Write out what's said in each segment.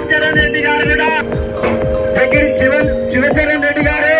శివచరణ్ రెడ్డి గారు కూడా దగ్గరి శివచరణ్ రెడ్డి గారు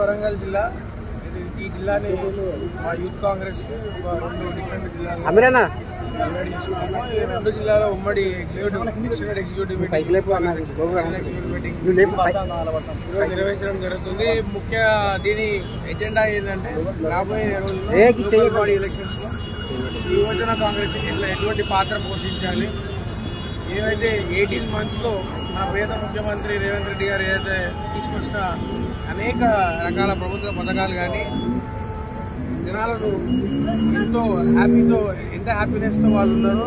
వరంగల్ జిల్లా ఈ జిల్లాని మా యూత్ కాంగ్రెస్ రెండు డిఫరెంట్ జిల్లాలు రెండు జిల్లాలో ఉమ్మడి ఎగ్జిక్యూటివ్ మీటింగ్ నిర్వహించడం జరుగుతుంది. ముఖ్య దీని ఎజెండా ఏంటంటే రాబోయే రోజుల్లో ఎలక్షన్స్ లో యువజన కాంగ్రెస్ ఎటువంటి పాత్ర పోషించాలి, ఏవైతే 18 months లో మన ప్రియతమ ముఖ్యమంత్రి రేవంత్ రెడ్డి గారు ఏదైతే తీసుకొచ్చిన అనేక రకాల ప్రభుత్వ పథకాలు కానీ జనాలను ఎంత హ్యాపీనెస్తో వాళ్ళు ఉన్నారో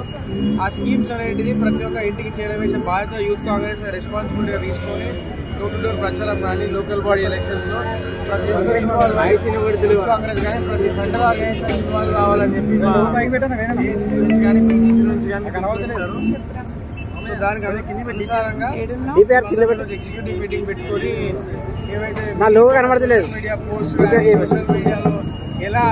ఆ స్కీమ్స్ అనేటిది ప్రతి ఒక్క ఇంటికి చేరవేసే బాధ్యత యూత్ కాంగ్రెస్ రెస్పాన్సిబిలిటీగా తీసుకొని డోర్ టు డోర్ ప్రచారం కానీ లోకల్ బాడీ ఎలక్షన్స్లో ప్రతి ఒక్కరు యూత్ కాంగ్రెస్ కానీ ప్రతి ఫ్రంటల్ ఆర్గనైజేషన్ ఇన్వాల్వ్ కావాలని చెప్పి ఏసీసీ నుంచి కానీ పీసీసీ నుంచి కానీ కనబడుతున్నారు. దానికి అనుసారంగా ఎగ్జిక్యూటివ్ మీటింగ్ పెట్టుకొని ఏవైతే మీడియా పోస్ట్ కానీ సోషల్ మీడియాలో ఎలా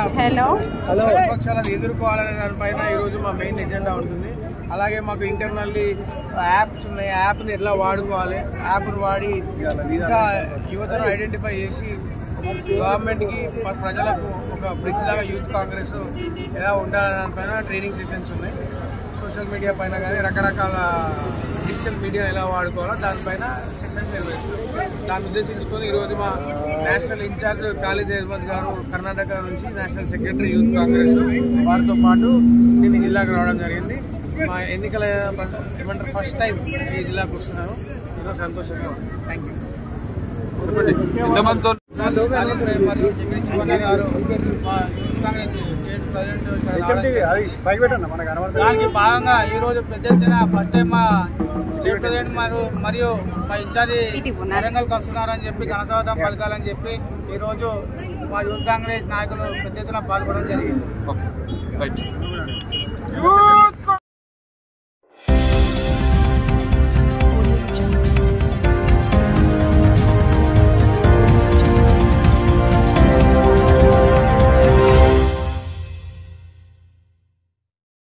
విపక్షాలను ఎదుర్కోవాలనే దానిపైన ఈరోజు మా మెయిన్ ఎజెండా ఉంటుంది. అలాగే మాకు ఇంటర్నల్లీ యాప్స్ ఉన్నాయి, యాప్ని ఎట్లా వాడుకోవాలి, యాప్ను వాడి ఇంకా యువతను ఐడెంటిఫై చేసి గవర్నమెంట్కి ప్రజలకు ఒక బ్రిడ్జ్ లాగా యూత్ కాంగ్రెస్ ఎలా ఉండాలనే దానిపైన ట్రైనింగ్ సెషన్స్ ఉన్నాయి. సోషల్ మీడియా పైన కానీ రకరకాల డిజిటల్ మీడియా ఎలా వాడుకోవాలో దానిపైన సెషన్స్ నిర్వహిస్తాం. దాన్ని ఉద్దేశించుకొని ఈరోజు మా నేషనల్ ఇన్ఛార్జ్ ఖాళీద్ అహ్మద్ గారు కర్ణాటక నుంచి నేషనల్ సెక్రటరీ యూత్ కాంగ్రెస్ వారితో పాటు నేను జిల్లాకు రావడం జరిగింది. మా ఎన్నికల ఏమంటారు ఫస్ట్ టైం ఈ జిల్లాకు వస్తున్నాను. ఈరోజు సంతోషంగా ఉంది. Thank you. దానికి భాగంగా ఈరోజు పెద్ద ఎత్తున ఫస్ట్ టైం మా స్టేట్ ప్రెసిడెంట్ మరియు మా ఇన్ఛార్జి వరంగల్కి వస్తున్నారని చెప్పి ఘనస్వాగతం పలకాలని చెప్పి ఈరోజు మా యూత్ కాంగ్రెస్ నాయకులు పెద్ద ఎత్తున పాల్గొనడం జరిగింది.